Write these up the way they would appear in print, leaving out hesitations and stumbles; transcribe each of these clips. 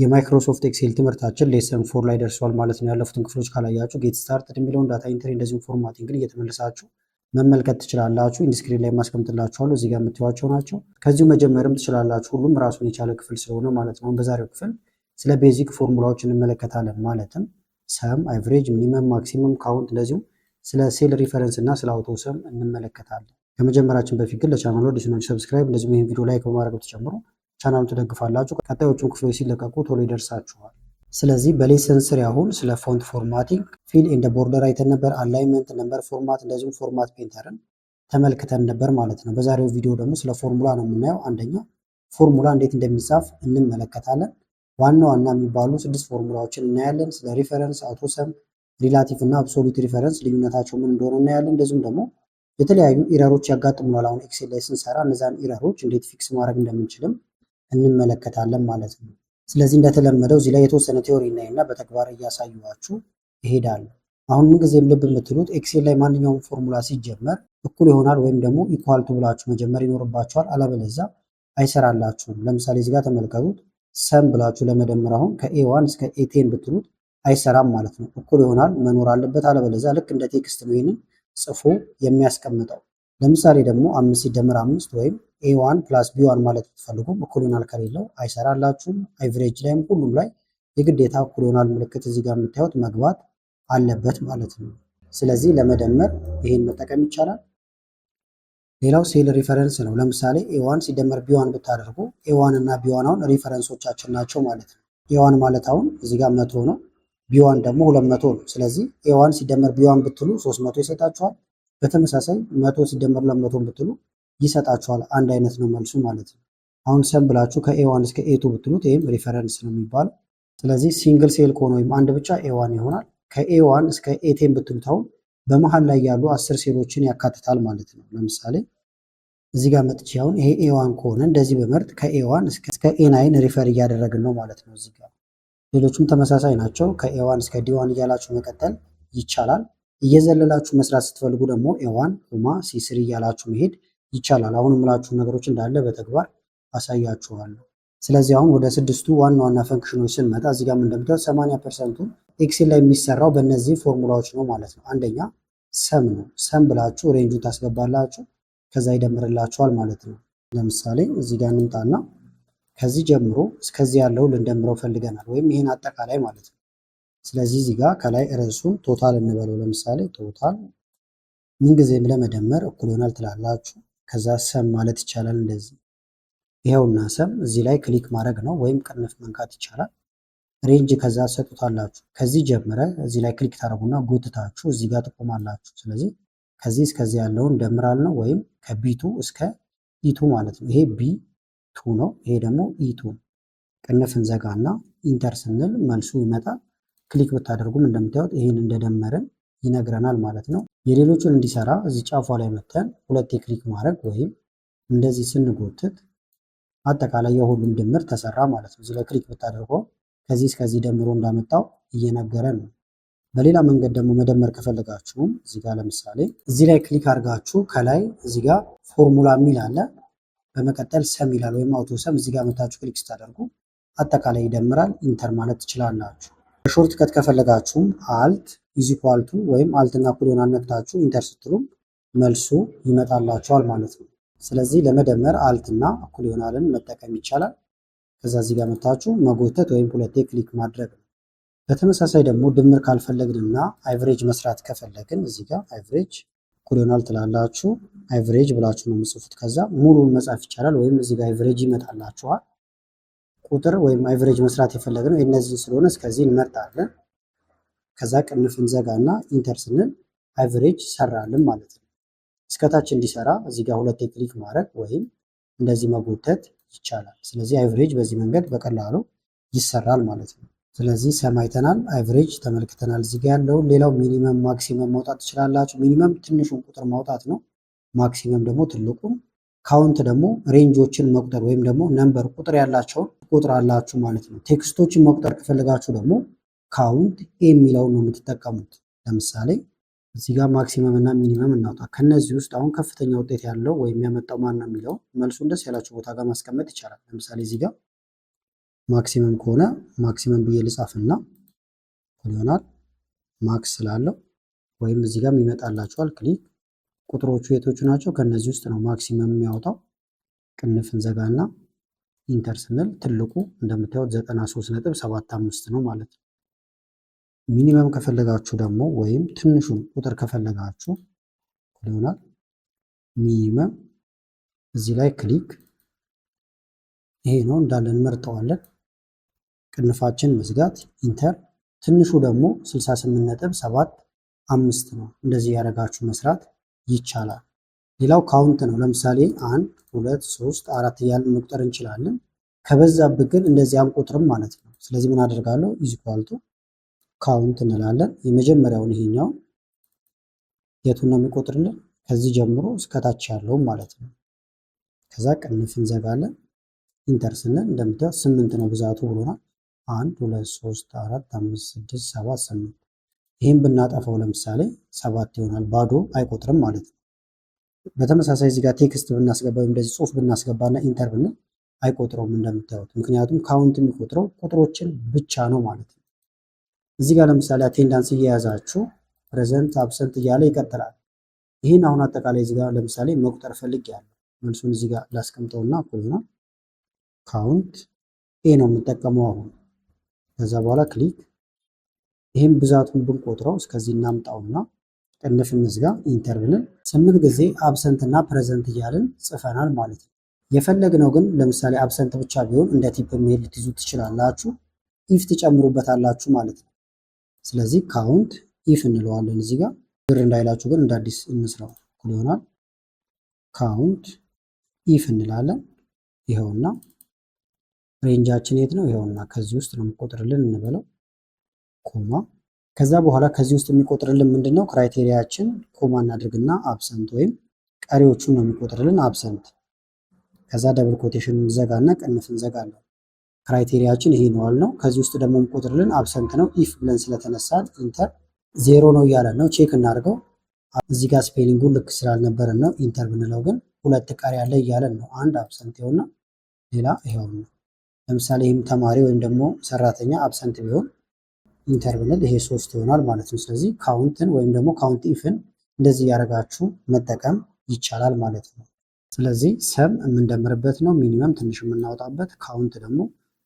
የማይክሮሶፍት ኤክሴል ትምህርታችን ሌሰን 4 ላይ ደርሷል ማለት ነው። ያለፉትን ክፍሎች ካላያችሁ ጌት ስታርትድ የሚለውን ዳታ ኢንትሪ እንደዚሁም ፎርማቲንግን እየተመለሳችሁ መመልከት ትችላላችሁ። ኢንስክሪን ላይ ማስቀምጥላችኋለሁ። እዚህ ጋር የምትዋቸው ናቸው። ከዚሁ መጀመርም ትችላላችሁ። ሁሉም ራሱን የቻለ ክፍል ስለሆነ ማለት ነው። በዛሬው ክፍል ስለ ቤዚክ ፎርሙላዎች እንመለከታለን። ማለትም ሰም፣ አቨሬጅ፣ ሚኒመም፣ ማክሲመም፣ ካውንት እንደዚሁም ስለ ሴል ሪፈረንስ እና ስለ አውቶ ሰም እንመለከታለን። ከመጀመራችን በፊት ግን ለቻናሉ አዲስ ናችሁ ሰብስክራይብ እንደዚሁም ይህን ቪዲዮ ላይክ በማድረግ ብትጨምሩ ቻናሉን ትደግፋላችሁ። ቀጣዮቹን ክፍሎች ሲለቀቁ ቶሎ ይደርሳችኋል። ስለዚህ በሌሰን ስሪ አሁን ስለ ፎንት ፎርማቲንግ፣ ፊል ኤንድ ቦርደር አይተን ነበር። አላይንመንት፣ ነምበር ፎርማት እንደዚሁም ፎርማት ፔንተርን ተመልክተን ነበር ማለት ነው። በዛሬው ቪዲዮ ደግሞ ስለ ፎርሙላ ነው የምናየው። አንደኛ ፎርሙላ እንዴት እንደሚጻፍ እንመለከታለን። ዋና ዋና የሚባሉ 6 ፎርሙላዎችን እናያለን። ስለ ሪፈረንስ፣ አውቶሰም፣ ሪላቲቭ እና አብሶሉት ሪፈረንስ ልዩነታቸው ምን እንደሆነ እናያለን። እንደዚሁም ደግሞ የተለያዩ ኢረሮች ያጋጥሙናል። አሁን ኤክሴል ላይ ስንሰራ እነዛን ኢረሮች እንዴት ፊክስ ማድረግ እንደምንችልም እንመለከታለን ማለት ነው። ስለዚህ እንደተለመደው እዚህ ላይ የተወሰነ ቲዮሪ እናይና በተግባር እያሳዩዋችሁ እሄዳለሁ። አሁን ምንጊዜም ልብ የምትሉት ኤክሴል ላይ ማንኛውም ፎርሙላ ሲጀመር እኩል ይሆናል ወይም ደግሞ ኢኳል ቱ ብላችሁ መጀመር ይኖርባችኋል። አለበለዚያ አይሰራላችሁም። ለምሳሌ እዚህ ጋር ተመልከቱት። ሰም ብላችሁ ለመደመር አሁን ከኤ1 እስከ ኤ10 ብትሉት አይሰራም ማለት ነው። እኩል ይሆናል መኖር አለበት። አለበለዚያ ልክ እንደ ቴክስት ነው ይህንን ጽፎ የሚያስቀምጠው። ለምሳሌ ደግሞ 5 ሲደመር 5 ወይም ኤ1 ፕላስ ቢ1 ማለት ብትፈልጉም እኩል ይሆናል ከሌለው አይሰራላችሁም። አቨሬጅ ላይም ሁሉም ላይ የግዴታ እኩል ይሆናል ምልክት እዚህ ጋር የምታዩት መግባት አለበት ማለት ነው። ስለዚህ ለመደመር ይሄን መጠቀም ይቻላል። ሌላው ሴል ሪፈረንስ ነው። ለምሳሌ ኤ1 ሲደመር ቢ1 ብታደርጉ ኤ1 እና ቢ1 አሁን ሪፈረንሶቻችን ናቸው ማለት ነው። ኤ1 ማለት አሁን እዚህ ጋር 100 ነው፣ ቢ1 ደግሞ 200 ነው። ስለዚህ ኤ1 ሲደመር ቢ1 ብትሉ 300 ይሰጣችኋል። በተመሳሳይ 100 ሲደመር 200 ብትሉ ይሰጣችኋል። አንድ አይነት ነው መልሱ ማለት ነው። አሁን ሰም ብላችሁ ከኤ1 እስከ ኤ2 ብትሉት ይህም ሪፈረንስ ነው የሚባለው። ስለዚህ ሲንግል ሴል ከሆነ ወይም አንድ ብቻ ኤ1 ይሆናል። ከኤ1 እስከ ኤ10 ብትሉት አሁን በመሃል ላይ ያሉ 10 ሴሎችን ያካትታል ማለት ነው። ለምሳሌ እዚህ ጋር መጥቼ አሁን ይሄ ኤ1 ከሆነ እንደዚህ በመርጥ ከኤ1 እስከ ኤ9 ሪፈር እያደረግን ነው ማለት ነው። እዚህ ጋር ሌሎቹም ተመሳሳይ ናቸው። ከኤ1 እስከ ዲ1 እያላችሁ መቀጠል ይቻላል። እየዘለላችሁ መስራት ስትፈልጉ ደግሞ ኤ1 ኮማ ሲ3 እያላችሁ መሄድ ይቻላል። አሁን የምላችሁ ነገሮች እንዳለ በተግባር አሳያችኋለሁ። ስለዚህ አሁን ወደ 6ቱ ዋና ዋና ፈንክሽኖች ስንመጣ እዚህ ጋር እንደምታዩት 80%ቱ ኤክሴል ላይ የሚሰራው በእነዚህ ፎርሙላዎች ነው ማለት ነው። አንደኛ ሰም ነው። ሰም ብላችሁ ሬንጁን ታስገባላችሁ፣ ከዛ ይደምርላችኋል ማለት ነው። ለምሳሌ እዚህ ጋር እንምጣና ከዚህ ጀምሮ እስከዚህ ያለው ልንደምረው ፈልገናል፣ ወይም ይሄን አጠቃላይ ማለት ነው። ስለዚህ እዚህ ጋር ከላይ ርዕሱን ቶታል እንበለው። ለምሳሌ ቶታል ምንጊዜም ለመደመር እኩል ይሆናል ትላላችሁ። ከዛ ሰም ማለት ይቻላል እንደዚህ። ይሄውና ሰም እዚህ ላይ ክሊክ ማድረግ ነው ወይም ቅንፍ መንካት ይቻላል። ሬንጅ ከዛ ሰጡታላችሁ። ከዚህ ጀምረ እዚህ ላይ ክሊክ ታደርጉና ጎትታችሁ እዚህ ጋር ትቆማላችሁ። ስለዚህ ከዚህ እስከዚህ ያለውን ደምራል ነው ወይም ከቢቱ እስከ ኢቱ ማለት ነው። ይሄ ቢ2 ነው፣ ይሄ ደግሞ ኢቱ። ቅንፍ እንዘጋና ኢንተር ስንል መልሱ ይመጣል። ክሊክ ብታደርጉም እንደምታዩት ይሄን እንደደመረን ይነግረናል ማለት ነው። የሌሎቹን እንዲሰራ እዚህ ጫፏ ላይ መተን ሁለቴ ክሊክ ማድረግ ወይም እንደዚህ ስንጎትት አጠቃላይ የሁሉም ድምር ተሰራ ማለት ነው። እዚህ ላይ ክሊክ ብታደርገው ከዚህ እስከዚህ ደምሮ እንዳመጣው እየነገረን ነው። በሌላ መንገድ ደግሞ መደመር ከፈለጋችሁም እዚህ ጋር ለምሳሌ እዚህ ላይ ክሊክ አድርጋችሁ ከላይ እዚህ ጋር ፎርሙላ የሚል አለ፣ በመቀጠል ሰም ይላል ወይም አውቶ ሰም። እዚህ ጋር መታችሁ ክሊክ ስታደርጉ አጠቃላይ ይደምራል። ኢንተር ማለት ትችላላችሁ። ሾርት ከት ከፈለጋችሁም አልት ኢዚኳልቱ ወይም አልትና ኩሎን አነክታችሁ ኢንተር ስትሉም መልሱ ይመጣላችኋል ማለት ነው። ስለዚህ ለመደመር አልትና እኩል ይሆናልን መጠቀም ይቻላል። ከዛ እዚህ ጋር መታችሁ መጎተት ወይም ሁለቴ ክሊክ ማድረግ ነው። በተመሳሳይ ደግሞ ድምር ካልፈለግንና አቨሬጅ መስራት ከፈለግን እዚህ ጋር አቨሬጅ እኩል ይሆናል ትላላችሁ። አቨሬጅ ብላችሁ ነው የምጽፉት። ከዛ ሙሉን መጻፍ ይቻላል ወይም እዚህ ጋር አቨሬጅ ይመጣላችኋል። ቁጥር ወይም አቨሬጅ መስራት የፈለግነው የእነዚህን ስለሆነ እስከዚህ እንመርጣለን። ከዛ ቅንፍ እንዘጋና ኢንተር ስንል አቨሬጅ ሰራልን ማለት ነው። እስከታች እንዲሰራ እዚህ ጋር ሁለቴ ክሊክ ማድረግ ወይም እንደዚህ መጎተት ይቻላል። ስለዚህ አቨሬጅ በዚህ መንገድ በቀላሉ ይሰራል ማለት ነው። ስለዚህ ሰም አይተናል፣ አቨሬጅ ተመልክተናል። እዚህ ጋር ያለው ሌላው ሚኒመም ማክሲመም ማውጣት ትችላላችሁ። ሚኒመም ትንሹን ቁጥር ማውጣት ነው። ማክሲመም ደግሞ ትልቁን። ካውንት ደግሞ ሬንጆችን መቁጠር ወይም ደግሞ ነምበር ቁጥር ያላቸውን ትቆጥራላችሁ ማለት ነው። ቴክስቶችን መቁጠር ከፈለጋችሁ ደግሞ ካውንት የሚለውን ነው የምትጠቀሙት። ለምሳሌ እዚህ ጋር ማክሲመም እና ሚኒመም እናውጣ። ከነዚህ ውስጥ አሁን ከፍተኛ ውጤት ያለው ወይም ያመጣው ማን ነው የሚለው መልሱን ደስ ያላችሁ ቦታ ጋር ማስቀመጥ ይቻላል። ለምሳሌ እዚህ ጋር ማክሲመም ከሆነ ማክሲመም ብዬ ልጻፍና ይሆናል ማክስ ስላለው ወይም እዚህ ጋር ይመጣላችኋል ክሊክ ቁጥሮቹ የቶቹ ናቸው? ከነዚህ ውስጥ ነው ማክሲመም የሚያወጣው። ቅንፍ እንዘጋና ኢንተር ስንል ትልቁ እንደምታዩት 93.75 ነው ማለት ነው። ሚኒመም ከፈለጋችሁ ደግሞ ወይም ትንሹን ቁጥር ከፈለጋችሁ ይሆናል ሚኒመም እዚህ ላይ ክሊክ ይሄ ነው እንዳለ እንመርጠዋለን። ቅንፋችን መዝጋት ኢንተር። ትንሹ ደግሞ 68.75 ነው። እንደዚህ ያደረጋችሁ መስራት ይቻላል። ሌላው ካውንት ነው። ለምሳሌ 1 2 3 4 እያልን መቁጠር እንችላለን። ከበዛብን ግን እንደዚህ አንቆጥርም ማለት ነው። ስለዚህ ምን አደርጋለሁ? ኢዝኳልቱ ካውንት እንላለን። የመጀመሪያውን ይሄኛው የቱን ነው የሚቆጥርልን? ከዚህ ጀምሮ እስከታች ያለውን ማለት ነው። ከዛ ቅንፍ እንዘጋለን። ኢንተር ስንል እንደምታዩት 8 ነው ብዛቱ ብሎናል። 1 2 3 4 5 6 7 8 ይህም ብናጠፋው ለምሳሌ 7 ይሆናል። ባዶ አይቆጥርም ማለት ነው። በተመሳሳይ እዚህ ጋር ቴክስት ብናስገባ ወይም እንደዚህ ጽሁፍ ብናስገባና ኢንተር ብንል አይቆጥረውም እንደምታዩት። ምክንያቱም ካውንት የሚቆጥረው ቁጥሮችን ብቻ ነው ማለት ነው። እዚህ ጋር ለምሳሌ አቴንዳንስ እየያዛችሁ ፕሬዘንት አብሰንት እያለ ይቀጥላል። ይህን አሁን አጠቃላይ እዚህ ጋር ለምሳሌ መቁጠር ፈልጌያለሁ። መልሱን እዚህ ጋር ላስቀምጠውና ይሆናል ካውንት ኤ ነው የምጠቀመው አሁን። ከዛ በኋላ ክሊክ ይህም ብዛቱን ብንቆጥረው እስከዚህ እናምጣውና ቅንፍ እንዝጋ ኢንተር ብንል 8 ጊዜ አብሰንት እና ፕሬዘንት እያልን ጽፈናል ማለት ነው። የፈለግነው ግን ለምሳሌ አብሰንት ብቻ ቢሆን እንደ ቲፕ ሜል ልትይዙ ትችላላችሁ። ኢፍ ትጨምሩበታላችሁ ማለት ነው። ስለዚህ ካውንት ኢፍ እንለዋለን። እዚህ ጋር ግር እንዳይላችሁ ግን እንደ አዲስ እንስራው ይሆናል ካውንት ኢፍ እንላለን። ይኸውና ሬንጃችን የት ነው? ይኸውና ከዚህ ውስጥ ነው የሚቆጥርልን እንበለው ኮማ። ከዛ በኋላ ከዚህ ውስጥ የሚቆጥርልን ምንድነው? ክራይቴሪያችን ኮማ እናድርግና አብሰንት ወይም ቀሪዎቹን ነው የሚቆጥርልን አብሰንት። ከዛ ደብል ኮቴሽን እንዘጋና ቅንፍ እንዘጋለን። ክራይቴሪያችን ይሄ ነው አልነው። ከዚህ ውስጥ ደግሞ የሚቆጥርልን አብሰንት ነው። ኢፍ ብለን ስለተነሳን ኢንተር 0 ነው እያለን ነው። ቼክ እናድርገው። እዚህ ጋር ስፔሊንጉ ልክ ስላልነበረን ነው። ኢንተር ብንለው ግን 2 ቀሪ ያለ እያለን ነው። አንድ አብሰንት ይሆንና ሌላ ይሄው ነው። ለምሳሌ ይህም ተማሪ ወይም ደግሞ ሰራተኛ አብሰንት ቢሆን ኢንተር ብንል ይሄ 3 ይሆናል ማለት ነው። ስለዚህ ካውንትን ወይም ደግሞ ካውንት ኢፍን እንደዚህ ያደረጋችሁ መጠቀም ይቻላል ማለት ነው። ስለዚህ ሰም የምንደምርበት ነው፣ ሚኒመም ትንሽ የምናወጣበት፣ ካውንት ደግሞ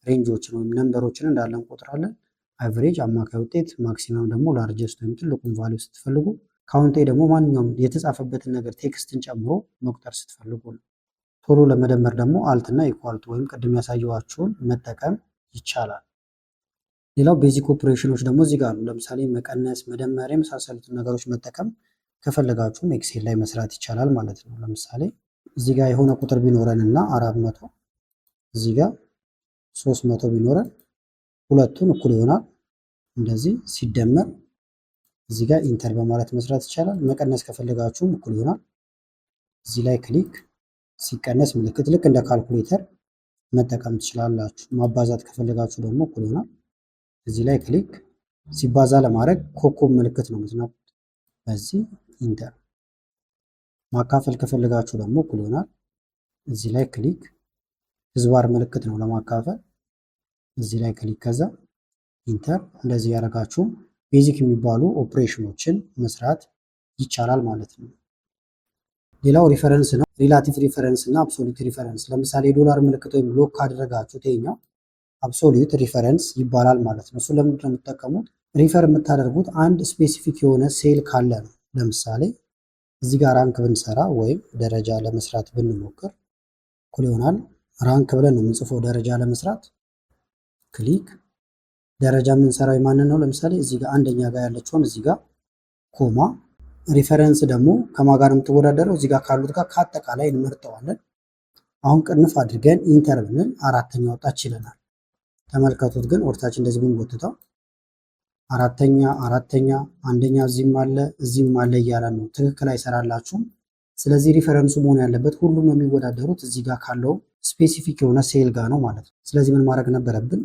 ሬንጆችን ወይም ነምበሮችን እንዳለ እንቆጥራለን። አቨሬጅ አማካይ ውጤት፣ ማክሲመም ደግሞ ላርጀስት ወይም ትልቁን ቫልዩ ስትፈልጉ፣ ካውንቴ ደግሞ ማንኛውም የተጻፈበትን ነገር ቴክስትን ጨምሮ መቁጠር ስትፈልጉ ነው። ቶሎ ለመደመር ደግሞ አልትና ኢኳልቱ ወይም ቅድም ያሳየኋችሁን መጠቀም ይቻላል። ሌላው ቤዚክ ኦፕሬሽኖች ደግሞ እዚህ ጋር አሉ። ለምሳሌ መቀነስ፣ መደመር የመሳሰሉትን ነገሮች መጠቀም ከፈለጋችሁም ኤክሴል ላይ መስራት ይቻላል ማለት ነው። ለምሳሌ እዚህ ጋር የሆነ ቁጥር ቢኖረን እና 400 እዚህ ጋር 300 ቢኖረን ሁለቱን እኩል ይሆናል። እንደዚህ ሲደመር እዚህ ጋር ኢንተር በማለት መስራት ይቻላል። መቀነስ ከፈለጋችሁም እኩል ይሆናል። እዚህ ላይ ክሊክ ሲቀነስ ምልክት ልክ እንደ ካልኩሌተር መጠቀም ትችላላችሁ። ማባዛት ከፈለጋችሁ ደግሞ እኩል ይሆናል። እዚህ ላይ ክሊክ ሲባዛ ለማድረግ ኮከብ ምልክት ነው የምትነኩት። በዚህ ኢንተር። ማካፈል ከፈለጋችሁ ደግሞ እኩል ይሆናል። እዚህ ላይ ክሊክ ህዝባር ምልክት ነው ለማካፈል። እዚህ ላይ ክሊክ ከዛ ኢንተር። እንደዚህ ያደረጋችሁ ቤዚክ የሚባሉ ኦፕሬሽኖችን መስራት ይቻላል ማለት ነው። ሌላው ሪፈረንስ ነው። ሪላቲቭ ሪፈረንስ እና አብሶሉት ሪፈረንስ። ለምሳሌ የዶላር ምልክት ወይም ሎክ ካደረጋችሁት ይሄኛው አብሶሉት ሪፈረንስ ይባላል ማለት ነው። እሱ ለምንድን ነው የምትጠቀሙት? ሪፈር የምታደርጉት አንድ ስፔሲፊክ የሆነ ሴል ካለ ነው። ለምሳሌ እዚህ ጋር ራንክ ብንሰራ ወይም ደረጃ ለመስራት ብንሞክር እኩል ይሆናል ራንክ ብለን ነው የምንጽፈው። ደረጃ ለመስራት ክሊክ ደረጃ የምንሰራው የማንን ነው? ለምሳሌ እዚህ ጋር አንደኛ ጋር ያለችውን እዚህ ጋር ኮማ። ሪፈረንስ ደግሞ ከማን ጋር የምትወዳደረው? እዚህ ጋር ካሉት ጋር ከአጠቃላይ እንመርጠዋለን። አሁን ቅንፍ አድርገን ኢንተር ብንል 4ኛ ወጣች ይለናል። ተመልከቱት ግን ወርታችን እንደዚህ ብንጎትተው 4ኛ 4ኛ አንደኛ እዚህም አለ እዚህም አለ እያለ ነው። ትክክል አይሰራላችሁም። ስለዚህ ሪፈረንሱ መሆን ያለበት ሁሉም የሚወዳደሩት እዚህ ጋር ካለው ስፔሲፊክ የሆነ ሴል ጋር ነው ማለት ነው። ስለዚህ ምን ማድረግ ነበረብን?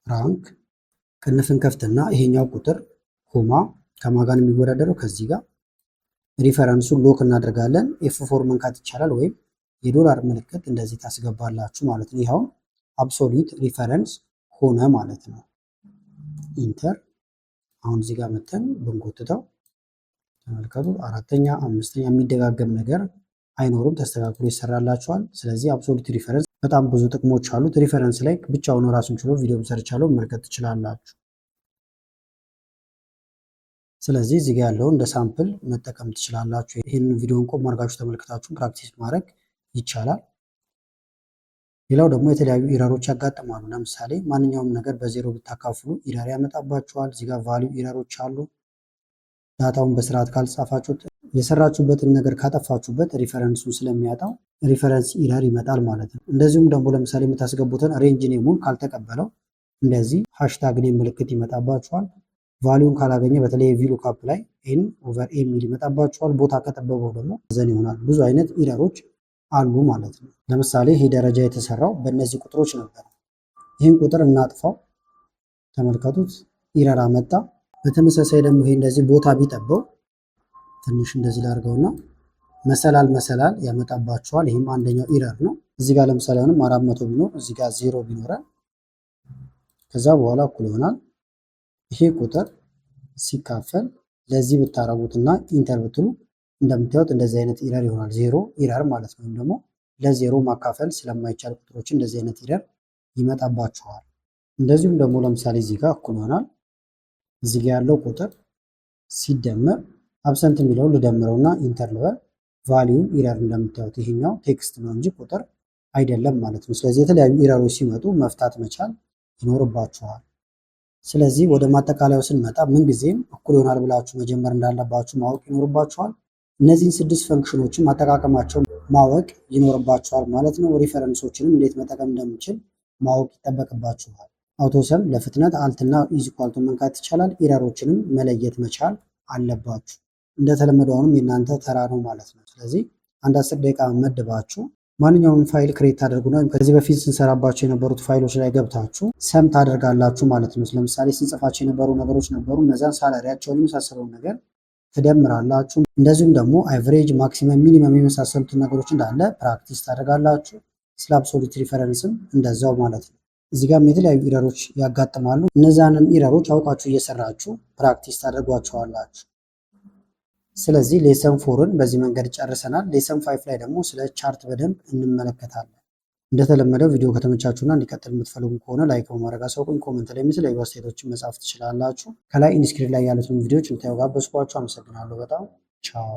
ራንክ ቅንፍን ከፍትና ይሄኛው ቁጥር ኮማ ከማን ጋር የሚወዳደረው ከዚህ ጋር ሪፈረንሱን ሎክ እናደርጋለን። ኤፍ4 መንካት ይቻላል ወይም የዶላር ምልክት እንደዚህ ታስገባላችሁ ማለት ነው። ይኸው አብሶሉት ሪፈረንስ ሆነ ማለት ነው። ኢንተር። አሁን እዚህ ጋር መተን ብንጎትተው ተመልከቱ፣ አራተኛ አምስተኛ የሚደጋገም ነገር አይኖርም፣ ተስተካክሎ ይሰራላችኋል። ስለዚህ አብሶሉት ሪፈረንስ በጣም ብዙ ጥቅሞች አሉት። ሪፈረንስ ላይ ብቻውን ራሱን ችሎ ቪዲዮ ሰርቻለሁ መመልከት ትችላላችሁ። ስለዚህ እዚህ ጋር ያለውን እንደ ሳምፕል መጠቀም ትችላላችሁ። ይህንን ቪዲዮን ቆም አድርጋችሁ ተመልክታችሁ ፕራክቲስ ማድረግ ይቻላል። ሌላው ደግሞ የተለያዩ ኢረሮች ያጋጥማሉ። ለምሳሌ ማንኛውም ነገር በዜሮ ብታካፍሉ ኢረር ያመጣባችኋል። እዚህ ጋር ቫሊዩ ኢረሮች አሉ። ዳታውን በስርዓት ካልጻፋችሁት የሰራችሁበትን ነገር ካጠፋችሁበት ሪፈረንሱን ስለሚያጣው ሪፈረንስ ኢረር ይመጣል ማለት ነው። እንደዚሁም ደግሞ ለምሳሌ የምታስገቡትን ሬንጅ ኔሙን ካልተቀበለው እንደዚህ ሃሽታግ ኔም ምልክት ይመጣባችኋል። ቫሊዩን ካላገኘ በተለይ ቪሉካፕ ላይ ኤን ኦቨር ኤ የሚል ይመጣባችኋል። ቦታ ከጠበበው ደግሞ ዘን ይሆናል። ብዙ አይነት ኢረሮች አሉ ማለት ነው። ለምሳሌ ይህ ደረጃ የተሰራው በእነዚህ ቁጥሮች ነበር። ይህን ቁጥር እናጥፋው፣ ተመልከቱት፣ ኢረር አመጣ። በተመሳሳይ ደግሞ ይሄ እንደዚህ ቦታ ቢጠበው ትንሽ እንደዚህ ላድርገውና መሰላል ያመጣባቸዋል። ይህም አንደኛው ኢረር ነው። እዚህ ጋር ለምሳሌ አሁንም 400 ቢኖር እዚህ ጋር 0 ቢኖረን ከዛ በኋላ እኩል ይሆናል። ይሄ ቁጥር ሲካፈል ለዚህ ብታረጉትና ኢንተር ብትሉ እንደምታዩት እንደዚህ አይነት ኢረር ይሆናል። 0 ኢረር ማለት ነው። ወይም ደግሞ ለዜሮ ማካፈል ስለማይቻል ቁጥሮች እንደዚህ አይነት ኢረር ይመጣባቸዋል። እንደዚሁም ደግሞ ለምሳሌ እዚህ ጋር እኩል ይሆናል። እዚህ ጋር ያለው ቁጥር ሲደመር አብሰንት የሚለውን ልደምረውና ኢንተር ልበል። ቫሊዩ ኢረር እንደምታዩት ይሄኛው ቴክስት ነው እንጂ ቁጥር አይደለም ማለት ነው። ስለዚህ የተለያዩ ኢረሮች ሲመጡ መፍታት መቻል ይኖርባችኋል። ስለዚህ ወደ ማጠቃለያው ስንመጣ ምንጊዜም እኩል ይሆናል ብላችሁ መጀመር እንዳለባችሁ ማወቅ ይኖርባችኋል። እነዚህን 6 ፈንክሽኖችን ማጠቃቀማቸው ማወቅ ይኖርባችኋል ማለት ነው። ሪፈረንሶችንም እንዴት መጠቀም እንደምችል ማወቅ ይጠበቅባችኋል። አውቶሰም ለፍጥነት አልትና ኢዚኳልቱ መንካት ይቻላል። ኢረሮችንም መለየት መቻል አለባችሁ። እንደተለመደው አሁንም የእናንተ ተራ ነው ማለት ነው። ስለዚህ አንድ 10 ደቂቃ መድባችሁ ማንኛውም ፋይል ክሬት ታደርጉና ወይም ከዚህ በፊት ስንሰራባቸው የነበሩት ፋይሎች ላይ ገብታችሁ ሰም ታደርጋላችሁ ማለት ነው። ለምሳሌ ስንጽፋቸው የነበሩ ነገሮች ነበሩ። እነዛን ሳላሪያቸውን የመሳሰለውን ነገር ትደምራላችሁ። እንደዚሁም ደግሞ አቨሬጅ፣ ማክሲመም፣ ሚኒመም የመሳሰሉትን ነገሮች እንዳለ ፕራክቲስ ታደርጋላችሁ። ስለ አብሶሉት ሪፈረንስም እንደዛው ማለት ነው። እዚህ ጋርም የተለያዩ ኢረሮች ያጋጥማሉ። እነዛንም ኢረሮች አውቃችሁ እየሰራችሁ ፕራክቲስ ታደርጓቸዋላችሁ። ስለዚህ ሌሰን 4ን በዚህ መንገድ ጨርሰናል። ሌሰን 5 ላይ ደግሞ ስለ ቻርት በደንብ እንመለከታለን። እንደተለመደው ቪዲዮ ከተመቻችሁና እንዲቀጥል የምትፈልጉ ከሆነ ላይክ በማድረግ አሳውቁኝ። ኮመንት ላይ የተለያዩ አስተያየቶችን መጻፍ ትችላላችሁ። ከላይ ኢንስክሪን ላይ ያሉትን ቪዲዮዎች እንድታዩ ጋበዝኳችሁ። አመሰግናለሁ በጣም ቻው።